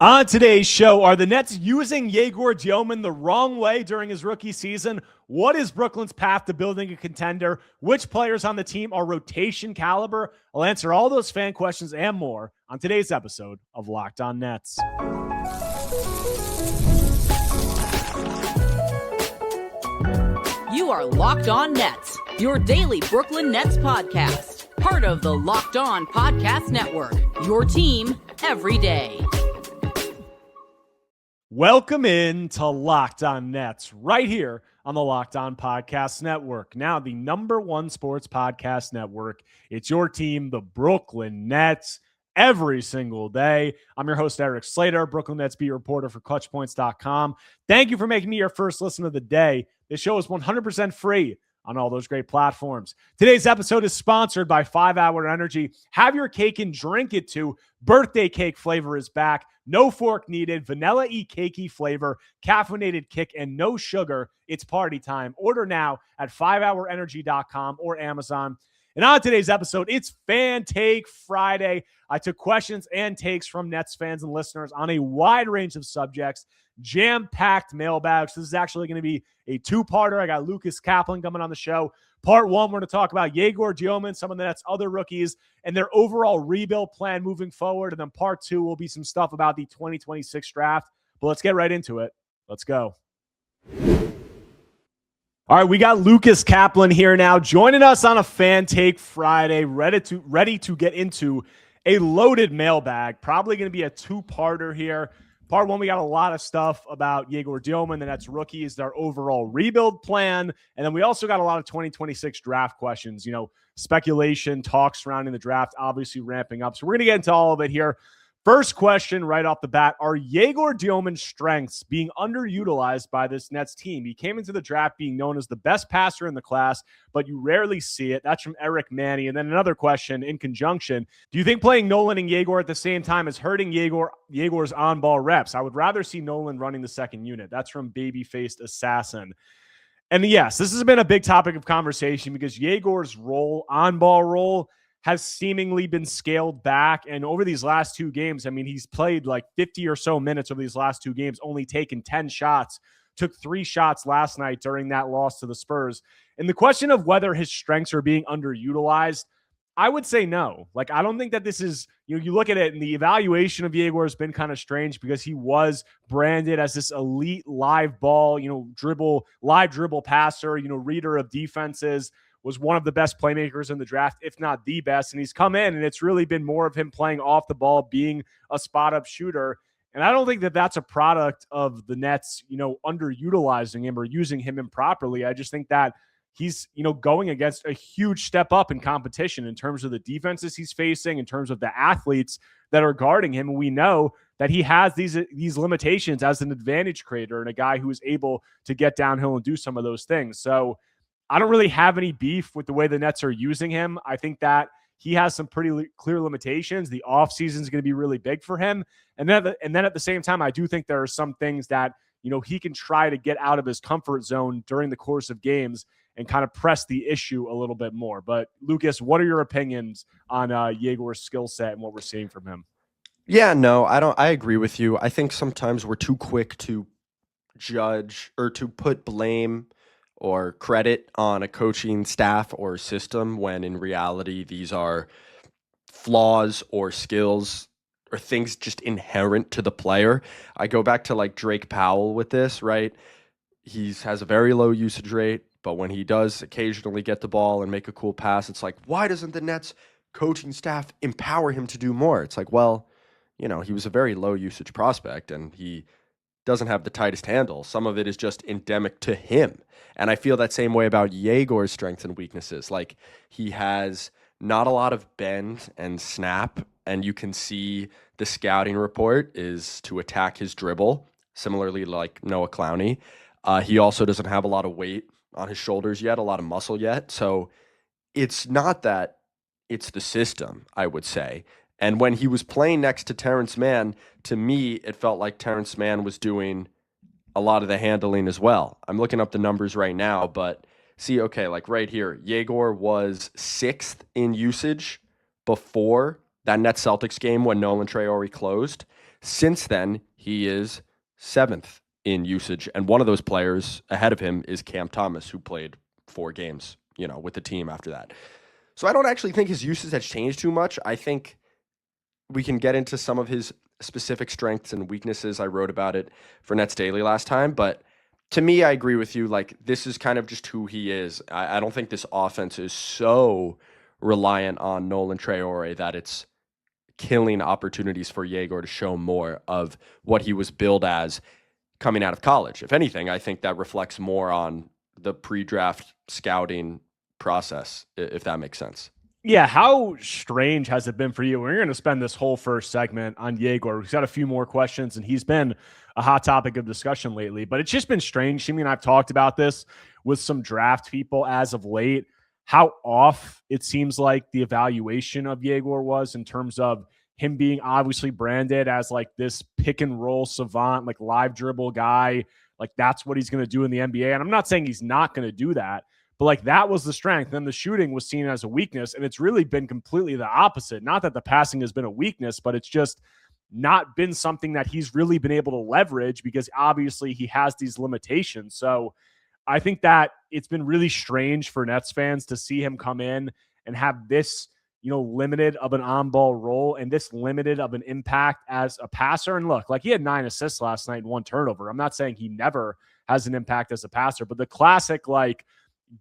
On today's show, are the Nets using Egor Demin the wrong way during his rookie season? What is Brooklyn's path to building a contender? Which players on the team are rotation caliber? I'll answer all those fan questions and more on today's episode of Locked On Nets. You are Locked On Nets, your daily Brooklyn Nets podcast. Part of the Locked On Podcast Network, your team every day. Welcome in to Locked On Nets right here on the Locked On Podcast Network. Now, the number one sports podcast network. It's your team, the Brooklyn Nets, every single day. I'm your host, Erik Slater, Brooklyn Nets beat reporter for ClutchPoints.com. Thank you for making me your first listen of the day. This show is 100% free on all those great platforms. Today's episode is sponsored by 5 Hour Energy. Have your cake and drink it too. Birthday cake flavor is back. No fork needed. Vanilla-y cakey flavor, caffeinated kick, and no sugar. It's party time. Order now at 5hourenergy.com or Amazon. And on today's episode, it's Fan Take Friday. I took questions and takes from Nets fans and listeners on a wide range of subjects. Jam-packed mailbags. This is actually going to be a two-parter. I got Lucas Kaplan coming on the show. Part one, we're going to talk about Egor Demin, some of the Nets' other rookies, and their overall rebuild plan moving forward. And then part two will be some stuff about the 2026 draft. But let's get right into it. Let's go. All right, we got Lucas Kaplan here now, joining us on a Fan Take Friday, ready to get into a loaded mailbag. Probably going to be a two-parter here. Part one, we got a lot of stuff about Egor Demin, the Nets rookies, their overall rebuild plan. And then we also got a lot of 2026 draft questions, speculation, talk surrounding the draft, obviously ramping up. So we're going to get into all of it here. First question right off the bat, are Egor Demin's strengths being underutilized by this Nets team? He came into the draft being known as the best passer in the class, but you rarely see it. That's from Eric Manny. And then another question in conjunction, do you think playing Nolan and Egor at the same time is hurting Egor's on-ball reps? I would rather see Nolan running the second unit. That's from Baby-Faced Assassin. And yes, this has been a big topic of conversation because Egor's on-ball role, has seemingly been scaled back. And over these last two games, he's played like 50 or so minutes over these last two games, only taken 10 shots, took 3 shots last night during that loss to the Spurs. And the question of whether his strengths are being underutilized, I would say no. I don't think that this is, you look at it and the evaluation of Egor has been kind of strange because he was branded as this elite live ball, live dribble passer, reader of defenses, was one of the best playmakers in the draft, if not the best. And he's come in and it's really been more of him playing off the ball, being a spot-up shooter. And I don't think that that's a product of the Nets, underutilizing him or using him improperly. I just think that he's, going against a huge step up in competition in terms of the defenses he's facing, in terms of the athletes that are guarding him. And we know that he has these limitations as an advantage creator and a guy who is able to get downhill and do some of those things. So I don't really have any beef with the way the Nets are using him. I think that he has some pretty clear limitations. The offseason is going to be really big for him. And then at the same time, I do think there are some things that, he can try to get out of his comfort zone during the course of games and kind of press the issue a little bit more. But Lucas, what are your opinions on Egor's skill set and what we're seeing from him? Yeah, no, I agree with you. I think sometimes we're too quick to judge or to put blame or credit on a coaching staff or system when in reality these are flaws or skills or things just inherent to the player. I go back to Drake Powell with this, right? He has a very low usage rate, but when he does occasionally get the ball and make a cool pass, it's why doesn't the Nets coaching staff empower him to do more? It's he was a very low usage prospect and he doesn't have the tightest handle. Some of it is just endemic to him. And I feel that same way about Egor's strengths and weaknesses. He has not a lot of bend and snap, and you can see the scouting report is to attack his dribble, similarly like Noah Clowney. He also doesn't have a lot of weight on his shoulders yet, a lot of muscle yet. So it's not that it's the system, I would say. And when he was playing next to Terrence Mann, to me, it felt like Terrence Mann was doing a lot of the handling as well. I'm looking up the numbers right now, but see, okay, right here, Egor was 6th in usage before that Nets Celtics game when Nolan Traore closed. Since then, he is 7th in usage, and one of those players ahead of him is Cam Thomas, who played 4 games, with the team after that. So I don't actually think his usage has changed too much. I think we can get into some of his specific strengths and weaknesses. I wrote about it for Nets Daily last time, but to me, I agree with you. Like, this is kind of just who he is. I don't think this offense is so reliant on Nolan Traore that it's killing opportunities for Egor to show more of what he was billed as coming out of college. If anything, I think that reflects more on the pre-draft scouting process, if that makes sense. Yeah, how strange has it been for you? We're going to spend this whole first segment on Egor. We've got a few more questions, and he's been a hot topic of discussion lately. But it's just been strange. Shimi and I've talked about this with some draft people as of late, how off it seems like the evaluation of Egor was in terms of him being obviously branded as like this pick and roll savant, like live dribble guy. Like that's what he's going to do in the NBA. And I'm not saying he's not going to do that. But like that was the strength. Then the shooting was seen as a weakness. And it's really been completely the opposite. Not that the passing has been a weakness, but it's just not been something that he's really been able to leverage because obviously he has these limitations. So I think that it's been really strange for Nets fans to see him come in and have this, limited of an on-ball role and this limited of an impact as a passer. And look, like he had 9 assists last night and 1 turnover. I'm not saying he never has an impact as a passer, but the classic, like,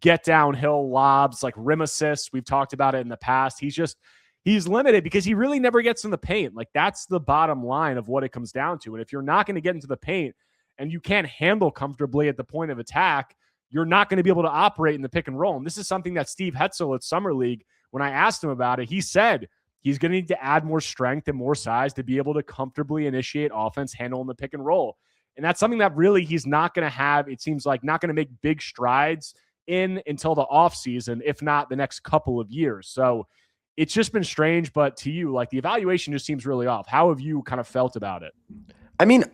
get downhill lobs, like rim assists. We've talked about it in the past. He's limited because he really never gets in the paint. Like that's the bottom line of what it comes down to. And if you're not going to get into the paint and you can't handle comfortably at the point of attack, you're not going to be able to operate in the pick and roll. And this is something that Steve Hetzel at Summer League, when I asked him about it, he said he's going to need to add more strength and more size to be able to comfortably initiate offense, handle in the pick and roll. And that's something that really he's not going to have, it seems like, not going to make big strides in until the offseason, if not the next couple of years. So it's just been strange. But to you, like the evaluation just seems really off. How have you kind of felt about it? I mean,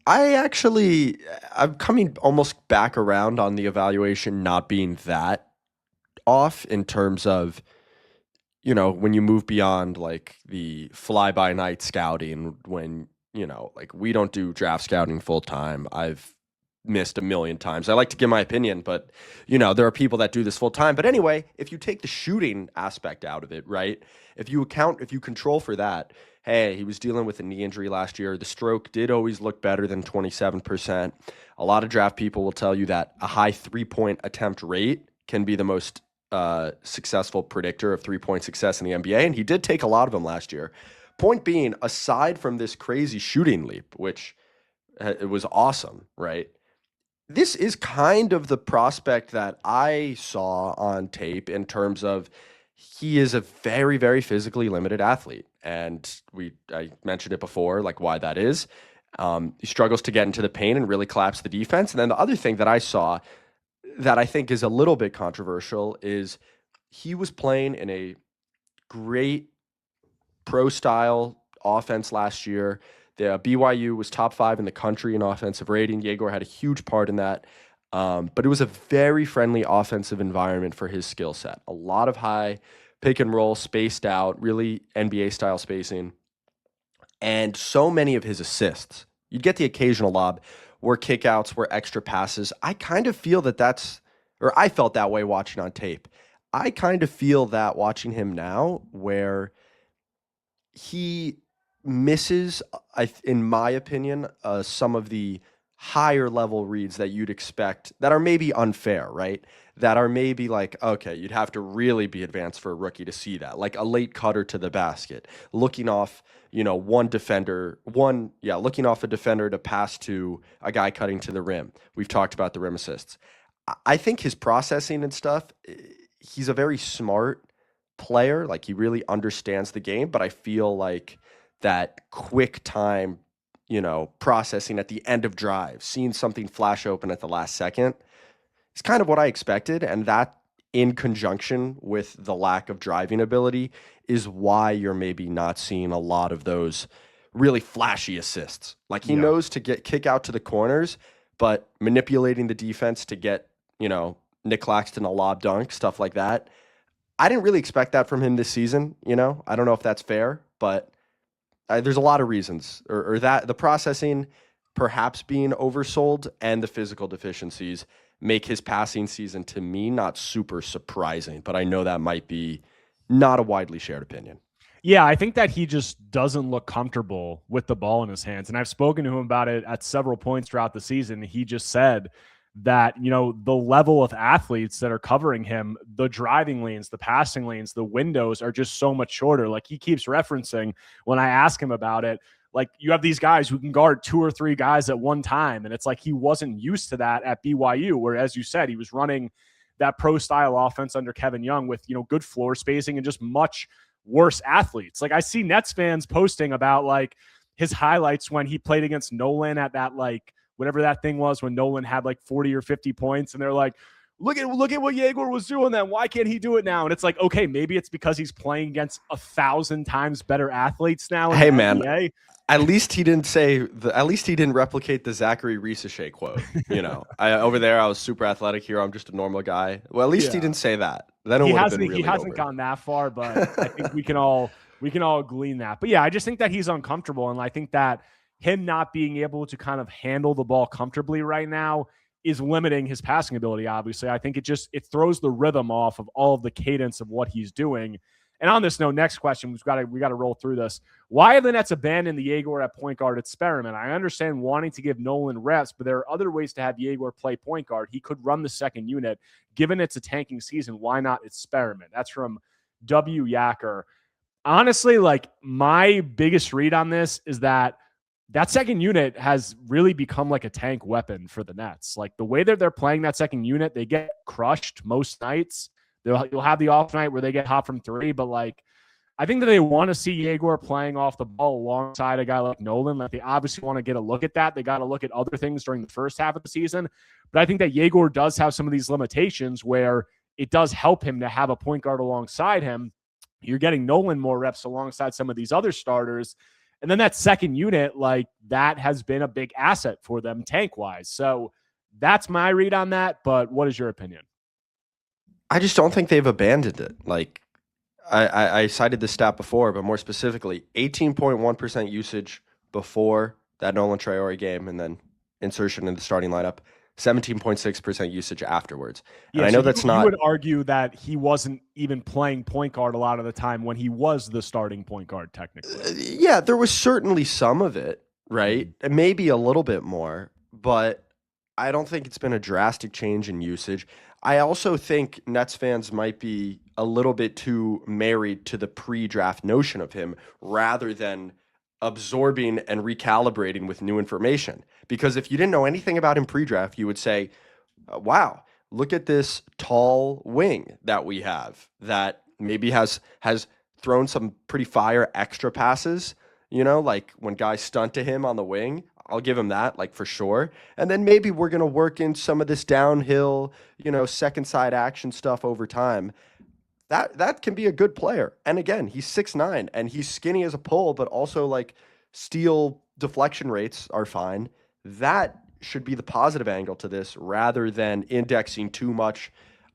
I'm coming almost back around on the evaluation not being that off in terms of, when you move beyond like the fly-by-night scouting, when, like we don't do draft scouting full time. I've missed a million times. I like to give my opinion, but there are people that do this full time. But anyway, if you take the shooting aspect out of it, right? If you control for that, hey, he was dealing with a knee injury last year. The stroke did always look better than 27%. A lot of draft people will tell you that a high 3-point attempt rate can be the most successful predictor of 3-point success in the NBA. And he did take a lot of them last year. Point being, aside from this crazy shooting leap, which it was awesome, right? This is kind of the prospect that I saw on tape in terms of he is a very, very physically limited athlete. And I mentioned it before, like why that is. He struggles to get into the paint and really collapse the defense. And then the other thing that I saw that I think is a little bit controversial is he was playing in a great pro-style offense last year. The BYU was top 5 in the country in offensive rating. Egor had a huge part in that. But it was a very friendly offensive environment for his skill set. A lot of high pick and roll, spaced out, really NBA-style spacing. And so many of his assists, you'd get the occasional lob, were kickouts, were extra passes. I kind of feel I felt that way watching on tape. I kind of feel that watching him now where he misses, in my opinion, some of the higher level reads that you'd expect that are maybe unfair, right? That are maybe like, okay, you'd have to really be advanced for a rookie to see that. Like a late cutter to the basket, looking off, looking off a defender to pass to a guy cutting to the rim. We've talked about the rim assists. I think his processing and stuff, he's a very smart player. Like he really understands the game, but I feel like that quick time, processing at the end of drive, seeing something flash open at the last second, is kind of what I expected. And that, in conjunction with the lack of driving ability, is why you're maybe not seeing a lot of those really flashy assists. Like he knows to kick out to the corners, but manipulating the defense to get, Nick Claxton a lob dunk, stuff like that. I didn't really expect that from him this season. I don't know if that's fair, but There's a lot of reasons, or that the processing perhaps being oversold and the physical deficiencies make his passing season, to me, not super surprising. But I know that might be not a widely shared opinion. Yeah, I think that he just doesn't look comfortable with the ball in his hands. And I've spoken to him about it at several points throughout the season. He just said that, the level of athletes that are covering him, the driving lanes, the passing lanes, the windows are just so much shorter. Like he keeps referencing when I ask him about it, like you have these guys who can guard 2 or 3 guys at one time. And it's like he wasn't used to that at BYU, where, as you said, he was running that pro style offense under Kevin Young with, good floor spacing and just much worse athletes. Like I see Nets fans posting about like his highlights when he played against Nolan at that, like whatever that thing was when Nolan had like 40 or 50 points. And they're like, look at what Egor was doing then. Why can't he do it now? And it's like, okay, maybe it's because he's playing against 1,000 times better athletes now. Hey man, at least he didn't replicate the Zachary Risache quote. Over there, I was super athletic. Here, I'm just a normal guy. Well, at least he didn't say that. Then it would have been really he hasn't over. gone that far, but I think we can all glean that. But yeah, I just think that he's uncomfortable, and I think that him not being able to kind of handle the ball comfortably right now is limiting his passing ability. Obviously, I think it throws the rhythm off of all of the cadence of what he's doing. And on this note, next question, we got to roll through this. Why have the Nets abandoned the Egor at point guard experiment? I understand wanting to give Nolan reps, but there are other ways to have Egor play point guard. He could run the second unit. Given it's a tanking season, why not experiment? That's from W. Yacker. Honestly, like my biggest read on this is that second unit has really become like a tank weapon for the Nets. Like the way that they're playing that second unit, they get crushed most nights. You'll have the off night where they get hot from 3, but like I think that they want to see Egor playing off the ball alongside a guy like Nolan. Like they obviously want to get a look at that. They got to look at other things during the first half of the season. But I think that Egor does have some of these limitations where it does help him to have a point guard alongside him. You're getting Nolan more reps alongside some of these other starters. And then that second unit, like that has been a big asset for them tank-wise. So that's my read on that. But what is your opinion? I just don't think they've abandoned it. Like I cited this stat before, but more specifically, 18.1% usage before that Nolan Traore game and then insertion in the starting lineup, 17.6% usage afterwards. And I know that's not... You would argue that he wasn't even playing point guard a lot of the time when he was the starting point guard, technically. Yeah, there was certainly some of it, right? And maybe a little bit more, but I don't think it's been a drastic change in usage. I also think Nets fans might be a little bit too married to the pre-draft notion of him rather than absorbing and recalibrating with new information. Because if you didn't know anything about him pre-draft, you would say, wow, look at this tall wing that we have that maybe has thrown some pretty fire extra passes, like when guys stunt to him on the wing. I'll give him that, like, for sure. And then maybe we're going to work in some of this downhill, second side action stuff over time. That can be a good player. And again, he's 6'9", and he's skinny as a pole, but also, like, steal deflection rates are fine. That should be the positive angle to this rather than indexing too much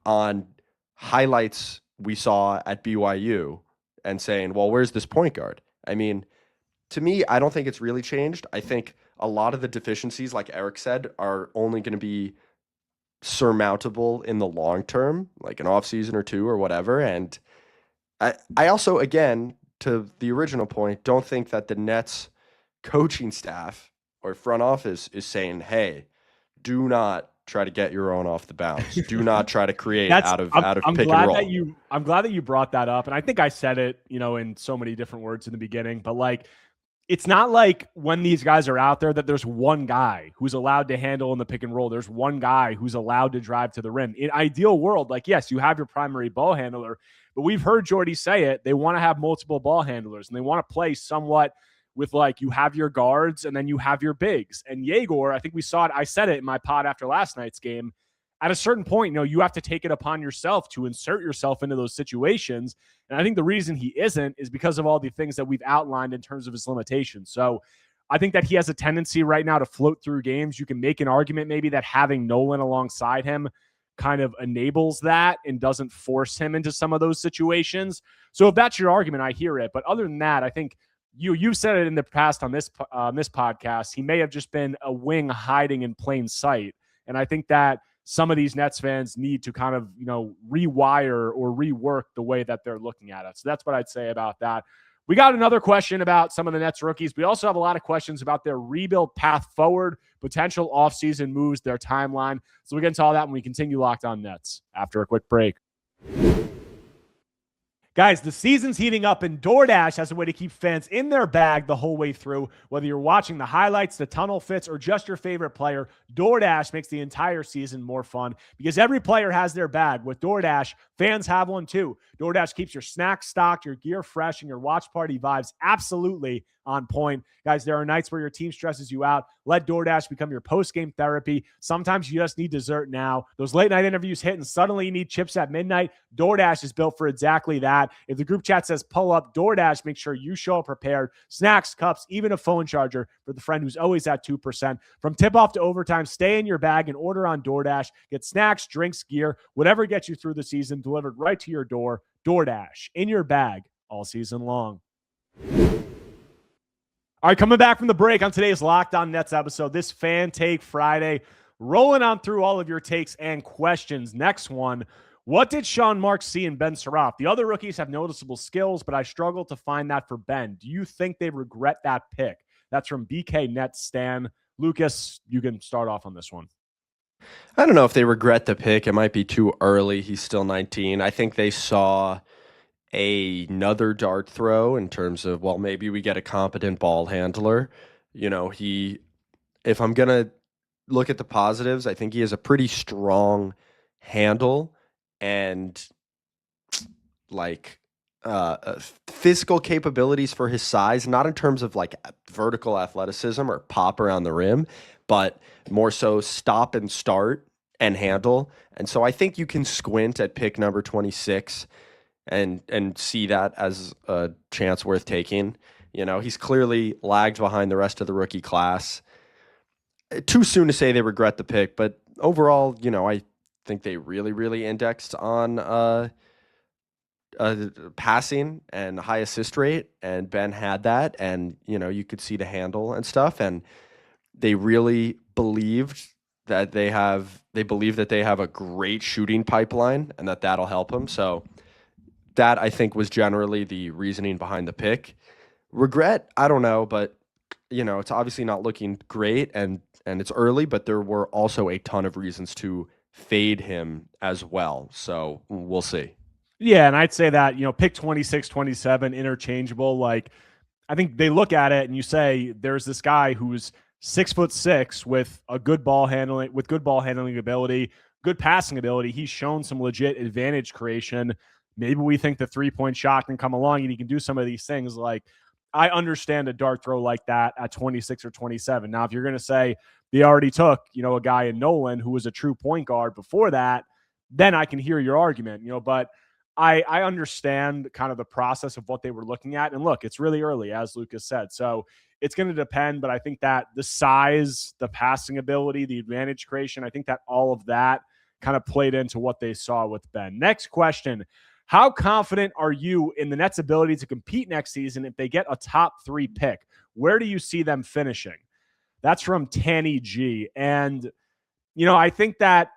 on highlights we saw at BYU and saying, well, where's this point guard? I mean, to me, I don't think it's really changed. I think a lot of the deficiencies, like Erik said, are only going to be surmountable in the long term, like an off season or two or whatever. And I also, again, to the original point, don't think that the Nets coaching staff or front office is saying, hey, do not try to get your own off the bounce. Do not try to create out of pick and roll. I'm glad that you brought that up. And I think I said it, in so many different words in the beginning, but like, it's not like when these guys are out there that there's one guy who's allowed to handle in the pick and roll. There's one guy who's allowed to drive to the rim. In ideal world, like, yes, you have your primary ball handler, but we've heard Jordy say it. They want to have multiple ball handlers and they want to play somewhat with, like, you have your guards and then you have your bigs. And Egor, I think we saw it. I said it in my pod after last night's game. At a certain point, you have to take it upon yourself to insert yourself into those situations. And I think the reason he isn't is because of all the things that we've outlined in terms of his limitations. So I think that he has a tendency right now to float through games. You can make an argument maybe that having Nolan alongside him kind of enables that and doesn't force him into some of those situations. So if that's your argument, I hear it. But other than that, I think you said it in the past on this podcast. He may have just been a wing hiding in plain sight, and I think that some of these Nets fans need to kind of rewire or rework the way that they're looking at it. So that's what I'd say about that. We got another question about some of the Nets rookies. We also have a lot of questions about their rebuild path forward, potential offseason moves, their timeline. So we get into all that when we continue Locked On Nets after a quick break. Guys, the season's heating up, and DoorDash has a way to keep fans in their bag the whole way through. Whether you're watching the highlights, the tunnel fits, or just your favorite player, DoorDash makes the entire season more fun because every player has their bag. With DoorDash, fans have one too. DoorDash keeps your snacks stocked, your gear fresh, and your watch party vibes absolutely on point. Guys, there are nights where your team stresses you out. Let DoorDash become your post-game therapy. Sometimes you just need dessert now. Those late-night interviews hit and suddenly you need chips at midnight. DoorDash is built for exactly that. If the group chat says pull up, DoorDash makes sure you show up prepared. Snacks, cups, even a phone charger for the friend who's always at 2%. From tip-off to overtime, stay in your bag and order on DoorDash. Get snacks, drinks, gear, whatever gets you through the season, delivered right to your door. DoorDash, in your bag all season long. All right, coming back from the break on today's Locked On Nets episode, this Fan Take Friday, rolling on through all of your takes and questions. Next one, what did Sean Marks see in Ben Surratt? The other rookies have noticeable skills, but I struggle to find that for Ben. Do you think they regret that pick? That's from BK Nets Stan. Lucas, you can start off on this one. I don't know if they regret the pick. It might be too early. He's still 19. I think they saw another dart throw in terms of, well, maybe we get a competent ball handler. If I'm going to look at the positives, I think he has a pretty strong handle and physical capabilities for his size, not in terms of like vertical athleticism or pop around the rim, but more so stop and start and handle. And so I think you can squint at pick number 26 and see that as a chance worth taking. He's clearly lagged behind the rest of the rookie class. Too soon to say they regret the pick, but overall, I think they really, really indexed on passing and high assist rate, and Ben had that, and you could see the handle and stuff, and they really believed that they have a great shooting pipeline and that'll help him. So that, I think, was generally the reasoning behind the pick. Regret, I don't know, but it's obviously not looking great, and it's early, but there were also a ton of reasons to fade him as well. So we'll see. Yeah, and I'd say that, pick 26, 27, interchangeable. Like, I think they look at it and you say, there's this guy who's 6'6" with good ball handling ability, good passing ability. He's shown some legit advantage creation. Maybe we think the 3-point shot can come along and he can do some of these things. Like, I understand a dart throw like that at 26 or 27. Now, if you're going to say they already took, a guy in Nolan who was a true point guard before that, then I can hear your argument, but I understand kind of the process of what they were looking at. And look, it's really early, as Lucas said. So it's going to depend, but I think that the size, the passing ability, the advantage creation, I think that all of that kind of played into what they saw with Ben. Next question. How confident are you in the Nets' ability to compete next season if they get a top 3 pick? Where do you see them finishing? That's from Tanny G. And, I think that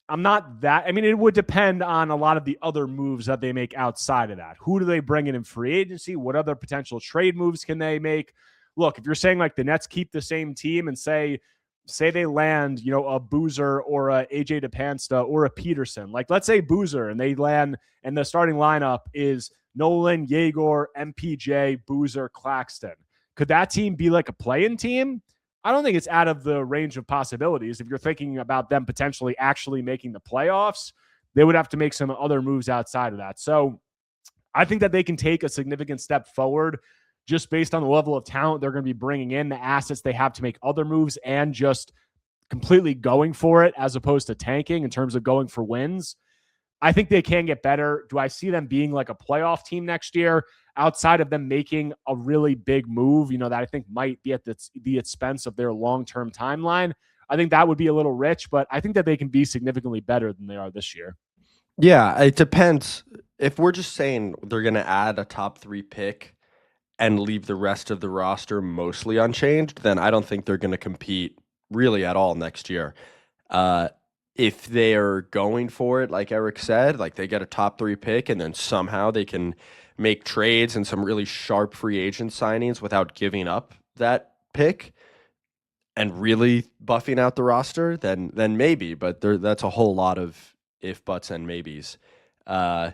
it would depend on a lot of the other moves that they make outside of that. Who do they bring in free agency? What other potential trade moves can they make? Look, if you're saying like the Nets keep the same team and say they land, a Boozer or a AJ DePansta or a Peterson, like let's say Boozer and they land and the starting lineup is Nolan, Egor, MPJ, Boozer, Claxton. Could that team be like a play-in team? I don't think it's out of the range of possibilities. If you're thinking about them potentially actually making the playoffs, they would have to make some other moves outside of that. So I think that they can take a significant step forward just based on the level of talent they're going to be bringing in, the assets they have to make other moves, and just completely going for it as opposed to tanking in terms of going for wins. I think they can get better. Do I see them being like a playoff team next year outside of them making a really big move, that I think might be at the expense of their long-term timeline? I think that would be a little rich, but I think that they can be significantly better than they are this year. Yeah, it depends. If we're just saying they're going to add a top 3 pick and leave the rest of the roster mostly unchanged, then I don't think they're going to compete really at all next year. If they're going for it, like Erik said, like they get a top 3 pick and then somehow they can make trades and some really sharp free agent signings without giving up that pick and really buffing out the roster, then maybe, but that's a whole lot of if, buts, and maybes. No,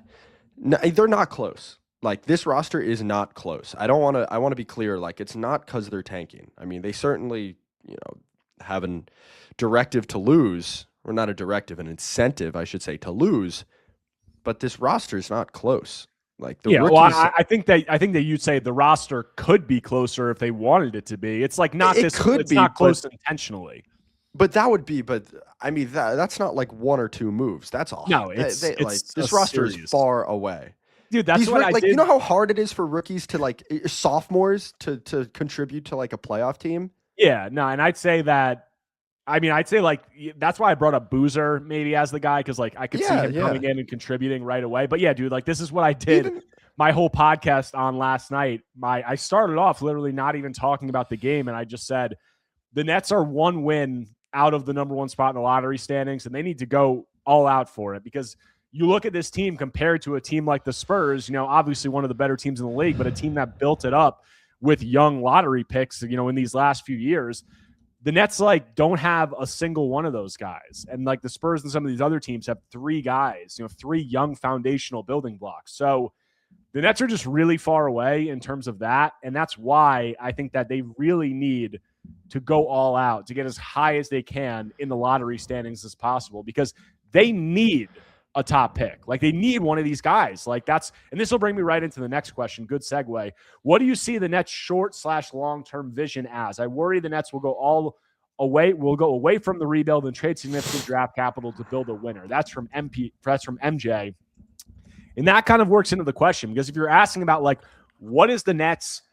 they're not close. Like, this roster is not close. I want to be clear. Like, it's not because they're tanking. I mean, they certainly, have a directive to lose, or not a directive, an incentive, I should say, to lose. But this roster is not close. Like the rookies, well, I think that you'd say the roster could be closer if they wanted it to be. It's like not this. It's not close intentionally. But that would be. But I mean, that's not like 1 or 2 moves. That's all. No, it's like this roster is far away. Dude, that's what I did. You know how hard it is for rookies to like sophomores to contribute to like a playoff team? Yeah, no, and I'd say that. I mean, I'd say like that's why I brought up Boozer maybe as the guy, because like I could see him coming in and contributing right away. But yeah, dude, like this is what I did my whole podcast on last night. I started off literally not even talking about the game, and I just said the Nets are 1 win out of the number 1 spot in the lottery standings, and they need to go all out for it, because you look at this team compared to a team like the Spurs, obviously one of the better teams in the league, but a team that built it up with young lottery picks, in these last few years. The Nets like don't have a single one of those guys. And like the Spurs and some of these other teams have 3 guys, 3 young foundational building blocks. So the Nets are just really far away in terms of that. And that's why I think that they really need to go all out to get as high as they can in the lottery standings as possible, because they need a top pick. Like they need one of these guys. Like and this will bring me right into the next question. Good segue. What do you see the Nets short/long-term vision as? I worry the Nets will go away from the rebuild and trade significant draft capital to build a winner. That's from MJ. And that kind of works into the question, because if you're asking about like, what is the Nets'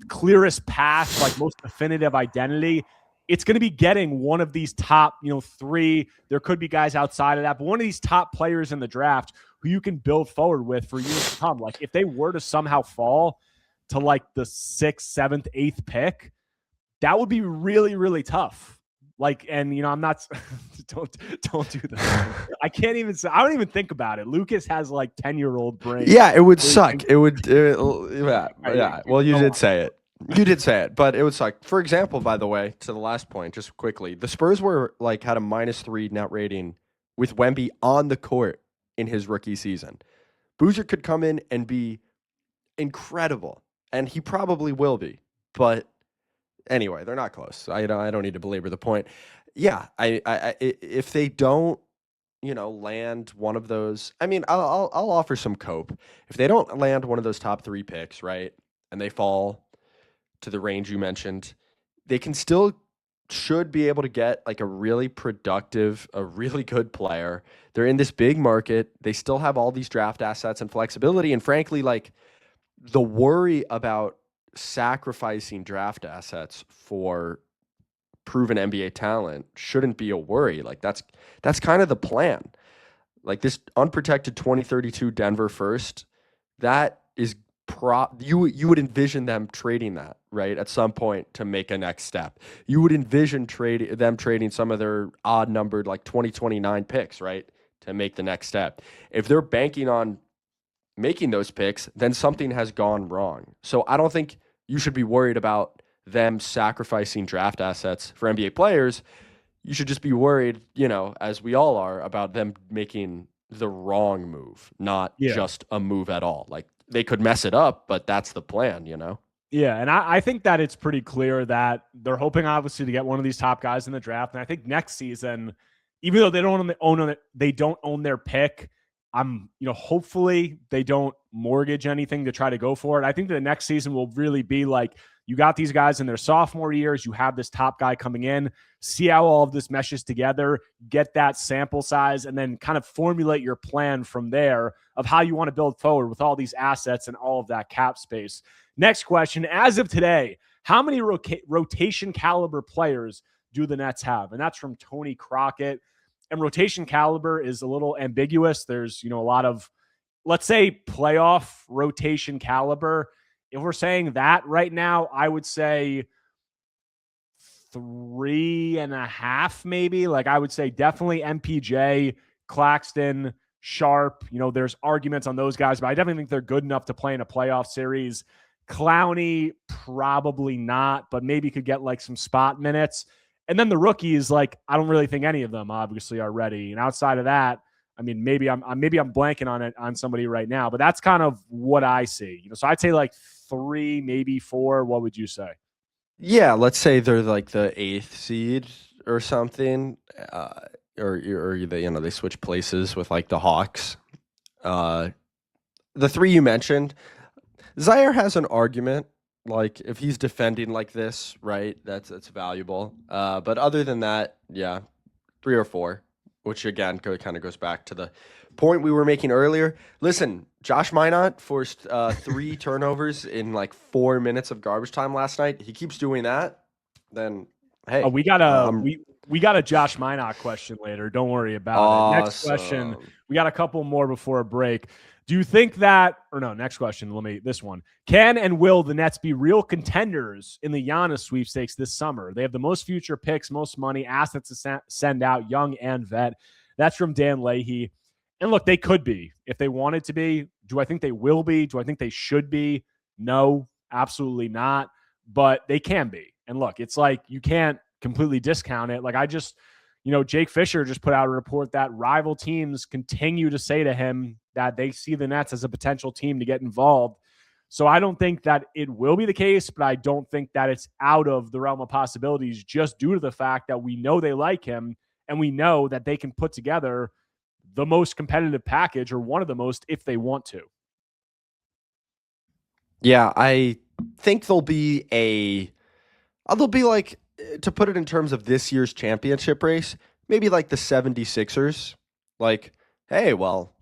clearest path, like most definitive identity, it's going to be getting one of these top, 3. There could be guys outside of that, but one of these top players in the draft who you can build forward with for years to come. Like if they were to somehow fall to like the 6th, 7th, 8th pick, that would be really, really tough. Like, and I'm not, don't do that. I don't even think about it. Lucas has like 10-year-old brain. Yeah, it would suck. It would, yeah. Well, you did say it. You did say it, but it would suck. For example, by the way, to the last point, just quickly, the Spurs were like had a -3 net rating with Wemby on the court in his rookie season. Boozer could come in and be incredible, and he probably will be. But anyway, they're not close. I don't need to belabor the point. Yeah, if they don't, land one of those, I mean, I'll offer some cope. If they don't land one of those top 3 picks, right, and they fall to the range you mentioned, they should be able to get like a really productive, a really good player. They're in this big market. They still have all these draft assets and flexibility. And frankly, like the worry about sacrificing draft assets for proven NBA talent shouldn't be a worry. Like that's kind of the plan. Like this unprotected 2032 Denver first, that is you would envision them trading that, right, at some point to make a next step. You would envision them trading some of their odd numbered like 2029 picks, right, to make the next step. If they're banking on making those picks, then something has gone wrong. So I don't think you should be worried about them sacrificing draft assets for NBA players. You should just be worried, as we all are, about them making the wrong move, not just a move at all. Like they could mess it up, but that's the plan, Yeah, and I think that it's pretty clear that they're hoping, obviously, to get one of these top guys in the draft. And I think next season, even though they don't own their pick, hopefully they don't mortgage anything to try to go for it. I think the next season will really be like, you got these guys in their sophomore years, you have this top guy coming in, see how all of this meshes together, get that sample size, and then kind of formulate your plan from there of how you want to build forward with all these assets and all of that cap space. Next question, as of today, how many rotation caliber players do the Nets have? And that's from Tony Crockett. And rotation caliber is a little ambiguous. There's, a lot of, let's say, playoff rotation caliber if we're saying that right now, I would say 3.5, maybe. Like, I would say definitely MPJ, Claxton, Sharp. There's arguments on those guys, but I definitely think they're good enough to play in a playoff series. Clowney, probably not, but maybe could get like some spot minutes. And then the rookies, like, I don't really think any of them obviously are ready. And outside of that, I mean, maybe I'm blanking on somebody right now, but that's kind of what I see. So I'd say like 3, maybe 4. What would you say? Yeah, let's say they're like the 8th seed or something, or they switch places with like the Hawks. The 3 you mentioned, Zaire has an argument. Like, if he's defending like this, right, that's valuable. But other than that, yeah, 3 or 4, which again kind of goes back to the point we were making earlier. Listen, Josh Minot forced 3 turnovers in like 4 minutes of garbage time last night. He keeps doing that, then hey, we got a Josh Minot question later. Don't worry about it. Next question. We got a couple more before a break. Do you think that, or no, next question, this one. Can and will the Nets be real contenders in the Giannis sweepstakes this summer? They have the most future picks, most money, assets to send out, young and vet. That's from Dan Leahy. And look, they could be if they wanted to be. Do I think they will be? Do I think they should be? No, absolutely not. But they can be. And look, it's like you can't completely discount it. Like Jake Fisher just put out a report that rival teams continue to say to him that they see the Nets as a potential team to get involved. So I don't think that it will be the case, but I don't think that it's out of the realm of possibilities just due to the fact that we know they like him and we know that they can put together the most competitive package or one of the most if they want to. Yeah, I think they'll be like, to put it in terms of this year's championship race, maybe like the 76ers. Like, hey, well,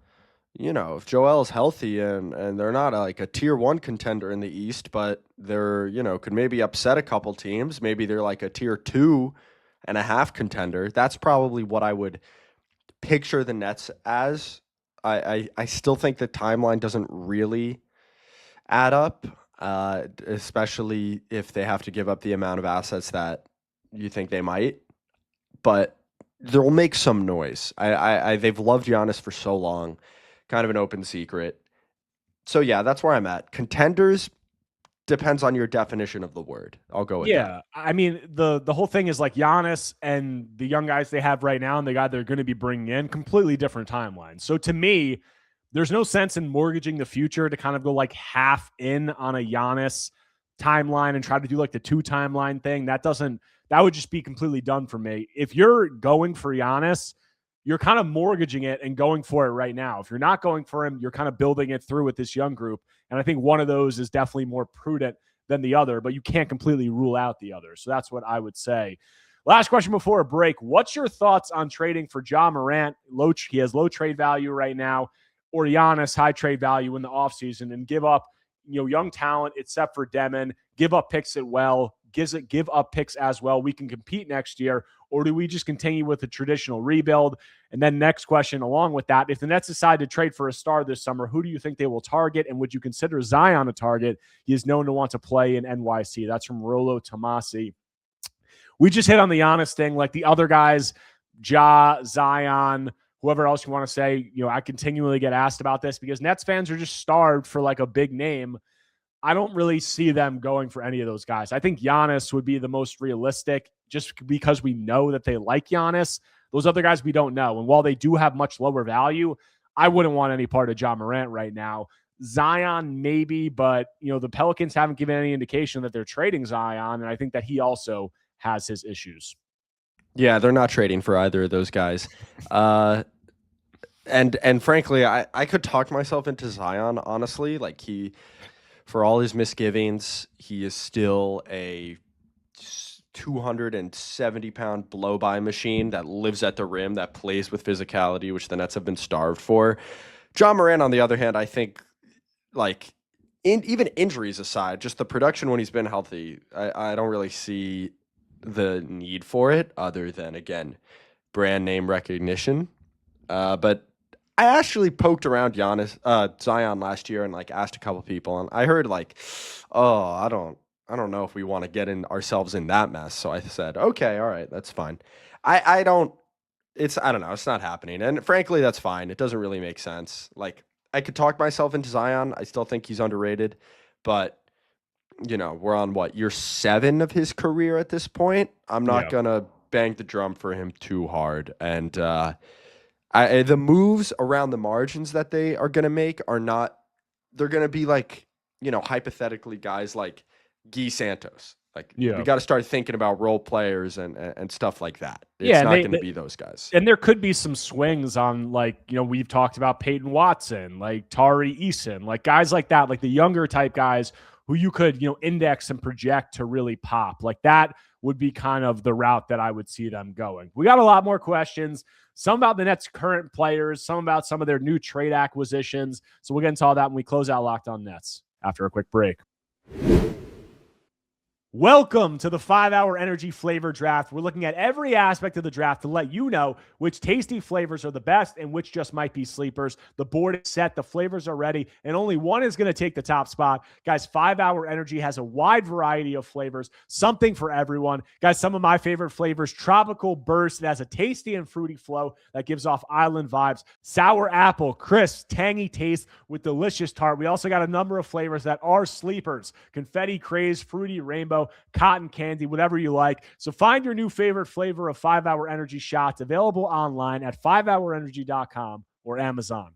if Joel's healthy and they're not like a tier 1 contender in the East, but they're, could maybe upset a couple teams. Maybe they're like a tier 2.5 contender. That's probably what I would picture the Nets as. I still think the timeline doesn't really add up, especially if they have to give up the amount of assets that you think they might. But they'll make some noise. They've loved Giannis for so long, kind of an open secret. So yeah, that's where I'm at. Contenders depends on your definition of the word. I'll go with that. Yeah, I mean, the whole thing is like Giannis and the young guys they have right now and the guy they're going to be bringing in, completely different timelines. So to me, there's no sense in mortgaging the future to kind of go like half in on a Giannis timeline and try to do like the 2 timeline thing. That would just be completely done for me. If you're going for Giannis, you're kind of mortgaging it and going for it right now. If you're not going for him, you're kind of building it through with this young group. And I think one of those is definitely more prudent than the other, but you can't completely rule out the other. So that's what I would say. Last question before a break. What's your thoughts on trading for Ja Morant? He has low trade value right now, or Giannis, high trade value in the offseason, and give up young talent except for Demin, give up picks give up picks as well. We can compete next year, or do we just continue with the traditional rebuild? And then next question along with that, if the Nets decide to trade for a star this summer, who do you think they will target? And would you consider Zion a target? He is known to want to play in NYC. That's from Rolo Tomasi. We just hit on the Giannis thing, like the other guys, Ja, Zion, whoever else you want to say. I continually get asked about this because Nets fans are just starved for like a big name. I don't really see them going for any of those guys. I think Giannis would be the most realistic just because we know that they like Giannis. Those other guys we don't know. And while they do have much lower value, I wouldn't want any part of Ja Morant right now. Zion, maybe, but the Pelicans haven't given any indication that they're trading Zion, and I think that he also has his issues. Yeah, they're not trading for either of those guys. And frankly, I could talk myself into Zion, honestly. Like, for all his misgivings, he is still a 270-pound blow-by machine that lives at the rim, that plays with physicality, which the Nets have been starved for. Ja Morant, on the other hand, I think, like, even injuries aside, just the production when he's been healthy, I don't really see the need for it other than, again, brand name recognition. But I actually poked around Zion last year and like asked a couple people, and I heard like, oh, I don't know if we want to get in ourselves in that mess. So I said, okay, all right, that's fine. I don't. I don't know. It's not happening, and frankly, that's fine. It doesn't really make sense. Like I could talk myself into Zion. I still think he's underrated, but we're on what, year 7 of his career at this point. I'm not Yeah. gonna bang the drum for him too hard, and the moves around the margins that they are gonna make are not. They're gonna be like, hypothetically guys like Guy Santos. Like we Yeah. got to start thinking about role players and stuff like that. It's Yeah, and not going to be those guys. and there could be some swings on, like, we've talked about Peyton Watson, like Tari Eason, like guys like that, like the younger type guys who you could, index and project to really pop. Like that would be kind of the route that I would see them going. We got a lot more questions, some about the Nets' current players, some about some of their new trade acquisitions. So we'll get into all that when we close out Locked On Nets after a quick break. Welcome to the 5-Hour Energy Flavor Draft. We're looking at every aspect of the draft to let you know which tasty flavors are the best and which just might be sleepers. The board is set, the flavors are ready, and only one is going to take the top spot. Guys, 5-Hour Energy has a wide variety of flavors, something for everyone. Guys, some of my favorite flavors: Tropical Burst. It has a tasty and fruity flow that gives off island vibes. Sour Apple, crisp, tangy taste with delicious tart. We also got a number of flavors that are sleepers: Confetti Craze, Fruity Rainbow, Cotton Candy, whatever you like. So find your new favorite flavor of 5-Hour Energy shots, available online at 5hourenergy.com or Amazon.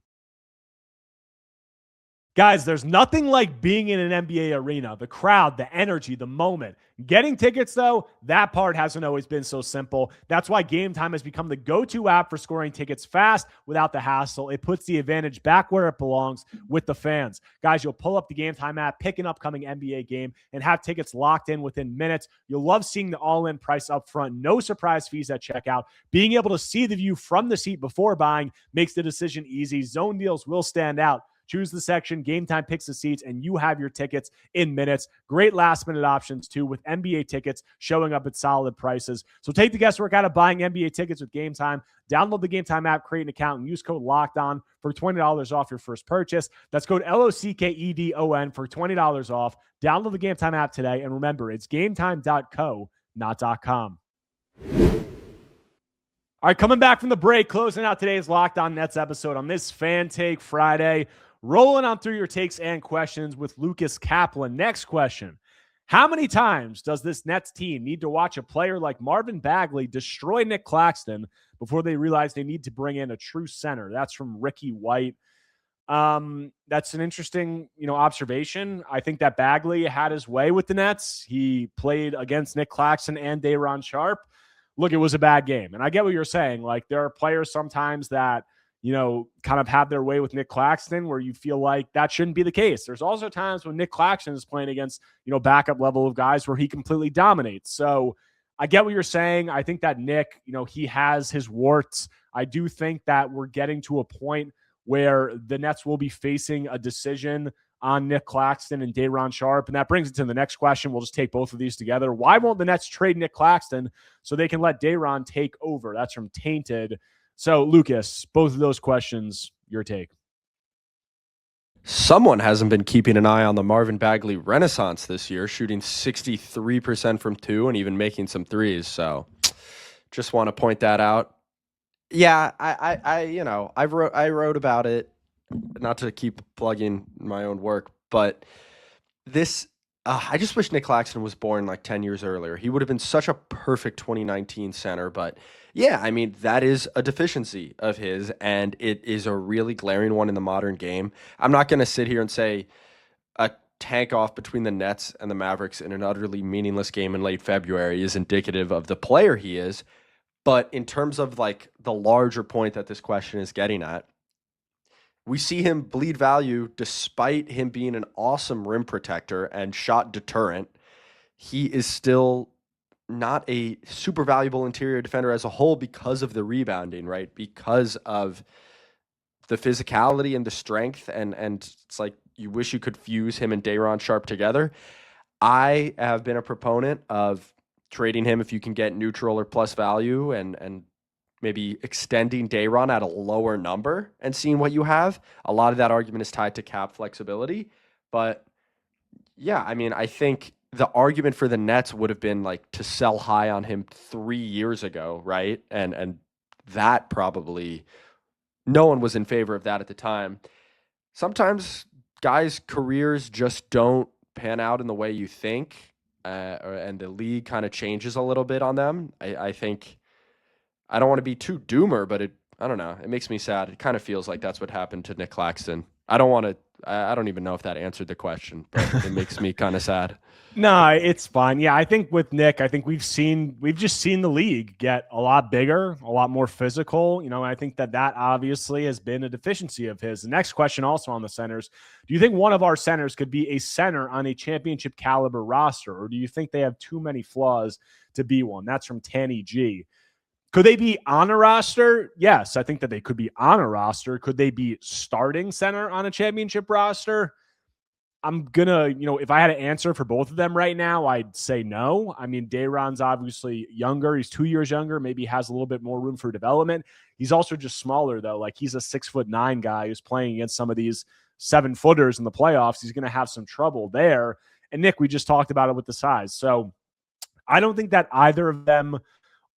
Guys, there's nothing like being in an NBA arena. The crowd, the energy, the moment. Getting tickets, though, that part hasn't always been so simple. That's why Game Time has become the go-to app for scoring tickets fast without the hassle. It puts the advantage back where it belongs, with the fans. Guys, you'll pull up the Game Time app, pick an upcoming NBA game, and have tickets locked in within minutes. You'll love seeing the all-in price up front, no surprise fees at checkout. Being able to see the view from the seat before buying makes the decision easy. Zone deals will stand out. Choose the section, Game Time picks the seats, and you have your tickets in minutes. Great last-minute options, too, with NBA tickets showing up at solid prices. So take the guesswork out of buying NBA tickets with Game Time. Download the Game Time app, create an account, and use code LOCKEDON for $20 off your first purchase. That's code LOCKEDON for $20 off. Download the Game Time app today, and remember, it's gametime.co, not .com. All right, coming back from the break, closing out today's Locked On Nets episode on this Fan Take Friday. Rolling on through your takes and questions with Lucas Kaplan. Next question: how many times does this Nets team need to watch a player like Marvin Bagley destroy Nick Claxton before they realize they need to bring in a true center? That's from Ricky White. That's an interesting, observation. I think that Bagley had his way with the Nets. He played against Nick Claxton and Day'Ron Sharpe. Look, it was a bad game. And I get what you're saying. Like, there are players sometimes that, kind of have their way with Nick Claxton where you feel like that shouldn't be the case. There's also times when Nick Claxton is playing against, backup level of guys where he completely dominates. So I get what you're saying. I think that Nick, he has his warts. I do think that we're getting to a point where the Nets will be facing a decision on Nick Claxton and Day'Ron Sharpe. And that brings it to the next question. We'll just take both of these together. Why won't the Nets trade Nick Claxton so they can let Day'Ron take over? That's from Tainted. So, Lucas, both of those questions, your take. Someone hasn't been keeping an eye on the Marvin Bagley renaissance this year, shooting 63% from 2 and even making some threes. So just want to point that out. Yeah, I wrote about it, not to keep plugging my own work, but this, I just wish Nick Claxton was born like 10 years earlier. He would have been such a perfect 2019 center. But yeah, I mean, that is a deficiency of his, and it is a really glaring one in the modern game. I'm not going to sit here and say a tank off between the Nets and the Mavericks in an utterly meaningless game in late February is indicative of the player he is. But in terms of like the larger point that this question is getting at, we see him bleed value despite him being an awesome rim protector and shot deterrent. He is still not a super valuable interior defender as a whole because of the rebounding, right? Because of the physicality and the strength. And it's like you wish you could fuse him and Day'Ron Sharpe together. I have been a proponent of trading him if you can get neutral or plus value and maybe extending Dayron at a lower number and seeing what you have. A lot of that argument is tied to cap flexibility. But yeah, I mean, I think the argument for the Nets would have been like to sell high on him 3 years ago, right? And that probably no one was in favor of that at the time. Sometimes guys' careers just don't pan out in the way you think, and the league kind of changes a little bit on them. I think I don't want to be too doomer, but I don't know. It makes me sad. It kind of feels like that's what happened to Nick Claxton. I don't even know if that answered the question, but it makes me kind of sad. No, it's fine. Yeah, I think with Nick, I think we've just seen the league get a lot bigger, a lot more physical. And I think that obviously has been a deficiency of his. The next question also on the centers. Do you think one of our centers could be a center on a championship caliber roster, or do you think they have too many flaws to be one? That's from Tanny G. Could they be on a roster? Yes, I think that they could be on a roster. Could they be starting center on a championship roster? I'm gonna, if I had to answer for both of them right now, I'd say no. I mean, Dayron's obviously younger. He's 2 years younger. Maybe has a little bit more room for development. He's also just smaller, though. Like, he's a 6'9" guy who's playing against some of these 7-footers in the playoffs. He's going to have some trouble there. And Nick, we just talked about it with the size. So I don't think that either of them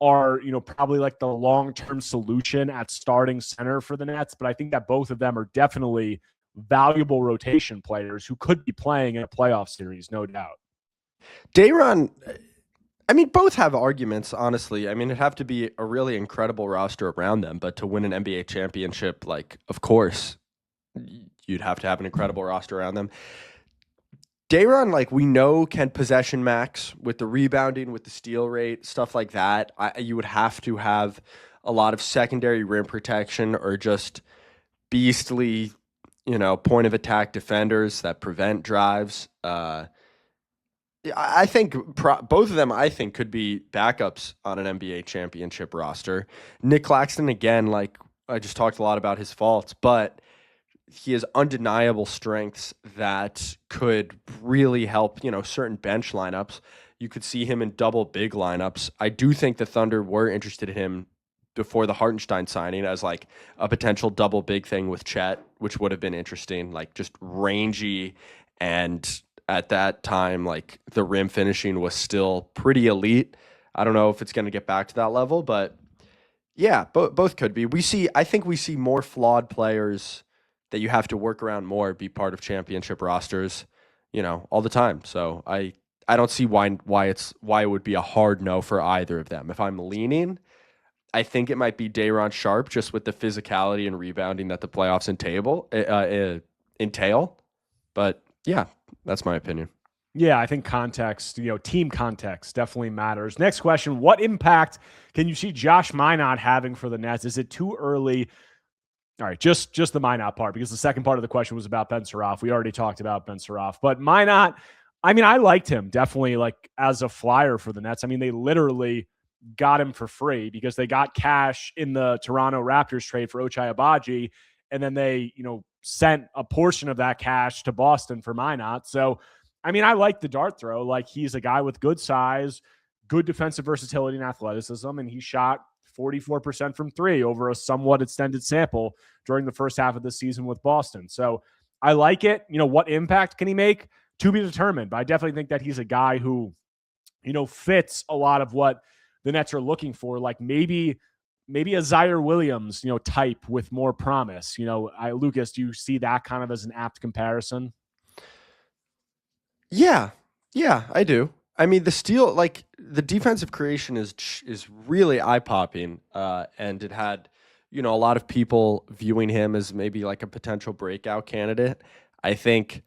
are, probably like the long-term solution at starting center for the Nets. But I think that both of them are definitely valuable rotation players who could be playing in a playoff series, no doubt. Dayron, I mean, both have arguments, honestly. I mean, it'd have to be a really incredible roster around them, but to win an NBA championship, like, of course, you'd have to have an incredible roster around them. Dayron, like, we know can possession max with the rebounding, with the steal rate, stuff like that. You would have to have a lot of secondary rim protection or just beastly point of attack defenders that prevent drives. I think both of them, could be backups on an NBA championship roster. Nick Claxton, again, like I just talked a lot about his faults, but he has undeniable strengths that could really help, certain bench lineups. You could see him in double big lineups. I do think the Thunder were interested in him before the Hartenstein signing as like a potential double big thing with Chet, which would have been interesting, like just rangy. And at that time, like the rim finishing was still pretty elite. I don't know if it's going to get back to that level, but yeah, both could be. I think we see more flawed players that you have to work around more, be part of championship rosters, all the time. So I don't see why it would be a hard no for either of them. If I'm leaning, I think it might be Dayron Sharp, just with the physicality and rebounding that the playoffs entail. But yeah, that's my opinion. Yeah, I think context, team context definitely matters. Next question: what impact can you see Josh Minott having for the Nets? Is it too early? All right, just the Minott part, because the second part of the question was about Ben Suraf. We already talked about Ben Suraf, but Minott, I mean, I liked him definitely, like, as a flyer for the Nets. I mean, they literally got him for free because they got cash in the Toronto Raptors trade for Ochai Agbaji, and then they, sent a portion of that cash to Boston for Minott. So, I mean, I like the dart throw. Like, he's a guy with good size, good defensive versatility and athleticism, and he shot 44% from three over a somewhat extended sample during the first half of the season with Boston. So I like it. What impact can he make? To be determined, but I definitely think that he's a guy who, fits a lot of what the Nets are looking for, like maybe a Zaire Williams, type with more promise. Lucas, do you see that kind of as an apt comparison? Yeah, I do. I mean, the defensive creation is really eye-popping, and it had, a lot of people viewing him as maybe like a potential breakout candidate. I think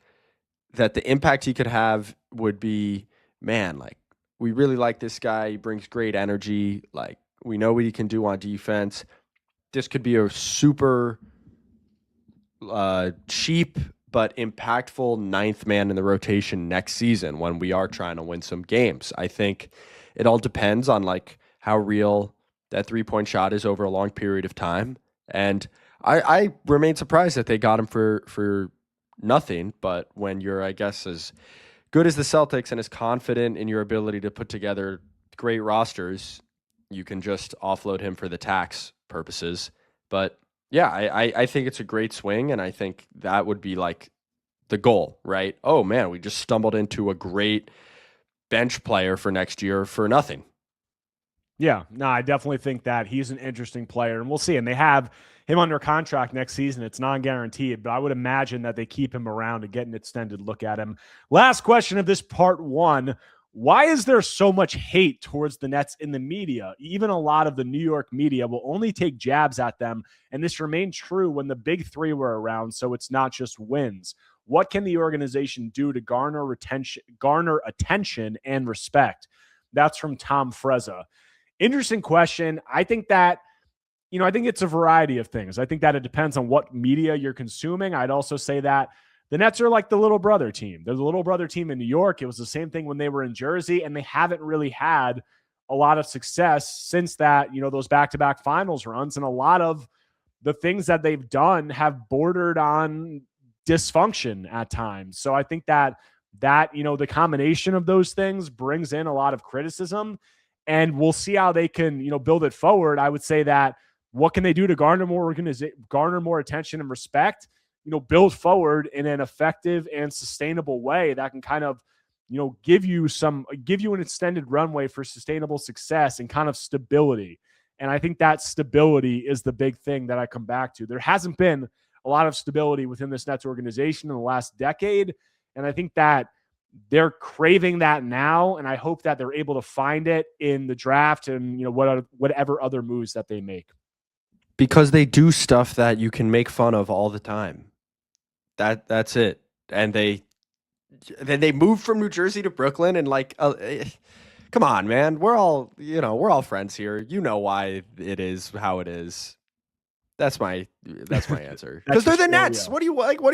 that the impact he could have would be, man, like, we really like this guy. He brings great energy. Like, we know what he can do on defense. This could be a super cheap but impactful ninth man in the rotation next season when we are trying to win some games. I think it all depends on like how real that 3-point shot is over a long period of time. And I remain surprised that they got him for nothing. But when you're, I guess, as good as the Celtics and as confident in your ability to put together great rosters, you can just offload him for the tax purposes. But yeah, I think it's a great swing, and I think that would be like the goal, right? Oh man, we just stumbled into a great bench player for next year for nothing. Yeah, no, I definitely think that he's an interesting player, and we'll see. And they have him under contract next season. It's non-guaranteed, but I would imagine that they keep him around to get an extended look at him. Last question of this part one. Why is there so much hate towards the Nets in the media? Even a lot of the New York media will only take jabs at them, and this remained true when the big three were around, so it's not just wins. What can the organization do to garner attention and respect? That's from Tom Frezza. Interesting question. I think that, I think it's a variety of things. I think that it depends on what media you're consuming. I'd also say that the Nets are like the little brother team. They're the little brother team in New York. It was the same thing when they were in Jersey, and they haven't really had a lot of success since that, those back-to-back finals runs. And a lot of the things that they've done have bordered on dysfunction at times. So I think that the combination of those things brings in a lot of criticism, and we'll see how they can, build it forward. I would say that what can they do to garner more attention and respect? Build forward in an effective and sustainable way that can kind of, give you an extended runway for sustainable success and kind of stability. And I think that stability is the big thing that I come back to. There hasn't been a lot of stability within this Nets organization in the last decade. And I think that they're craving that now. And I hope that they're able to find it in the draft and, whatever other moves that they make. Because they do stuff that you can make fun of all the time. That's it. And then they moved from New Jersey to Brooklyn, and come on, man. We're all friends here. You know why it is how it is. That's my answer. Because they're the Nets. Yeah. What do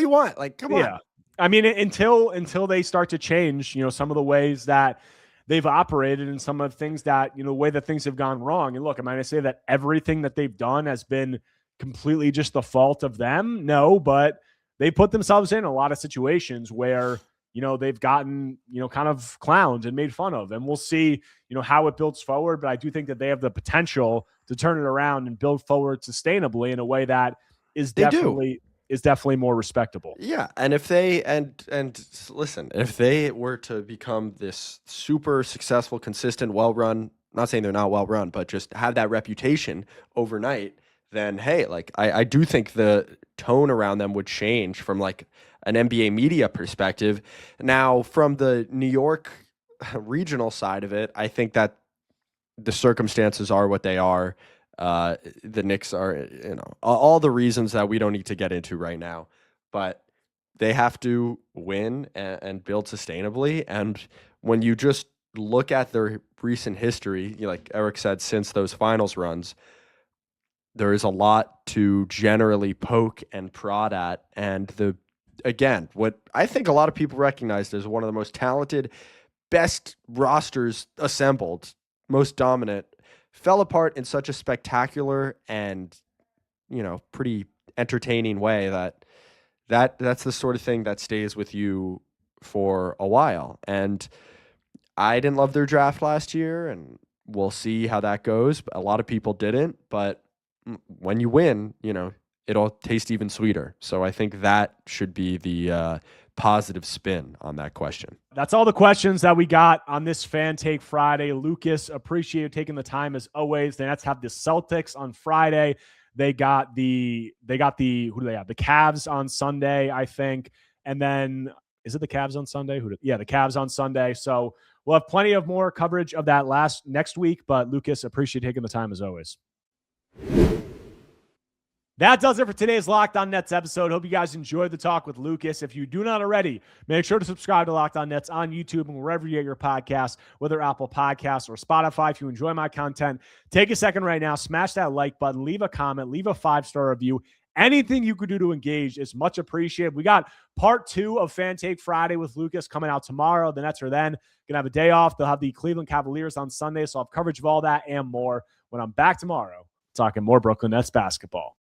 you want? Like, come on. I mean, until they start to change, some of the ways that they've operated and some of the things that, the way that things have gone wrong. And look, am I going to say that everything that they've done has been completely just the fault of them? No, but they put themselves in a lot of situations where, they've gotten, kind of clowned and made fun of. And we'll see, how it builds forward. But I do think that they have the potential to turn it around and build forward sustainably in a way that is definitely more respectable. Yeah. And if they, and listen, if they were to become this super successful, consistent, well-run, not saying they're not well-run, but just have that reputation overnight, then hey, I do think the tone around them would change from like an NBA media perspective. Now, from the New York regional side of it, I think that the circumstances are what they are. The Knicks are, all the reasons that we don't need to get into right now, but they have to win and build sustainably. And when you just look at their recent history, like Erik said, since those finals runs, there is a lot to generally poke and prod at. And what I think a lot of people recognized as one of the most talented, best rosters assembled, most dominant, fell apart in such a spectacular and, pretty entertaining way that's the sort of thing that stays with you for a while. And I didn't love their draft last year, and we'll see how that goes. A lot of people didn't, but when you win, it'll taste even sweeter. So I think that should be the positive spin on that question. That's all the questions that we got on this Fan Take Friday. Lucas, appreciate you taking the time as always. The Nets have the Celtics on Friday. They got the who do they have? The Cavs on Sunday, I think. And then is it the Cavs on Sunday? The Cavs on Sunday. So we'll have plenty of more coverage of that next week. But Lucas, appreciate taking the time as always. That does it for today's Locked On Nets episode. Hope you guys enjoyed the talk with Lucas. If you do not already, make sure to subscribe to Locked On Nets on YouTube and wherever you get your podcasts, whether Apple Podcasts or Spotify. If you enjoy my content, take a second right now, smash that like button, leave a comment, leave a 5-star review. Anything you could do to engage is much appreciated. We got part 2 of Fan Take Friday with Lucas coming out tomorrow. The Nets are then going to have a day off. They'll have the Cleveland Cavaliers on Sunday, so I'll have coverage of all that and more when I'm back tomorrow talking more Brooklyn Nets basketball.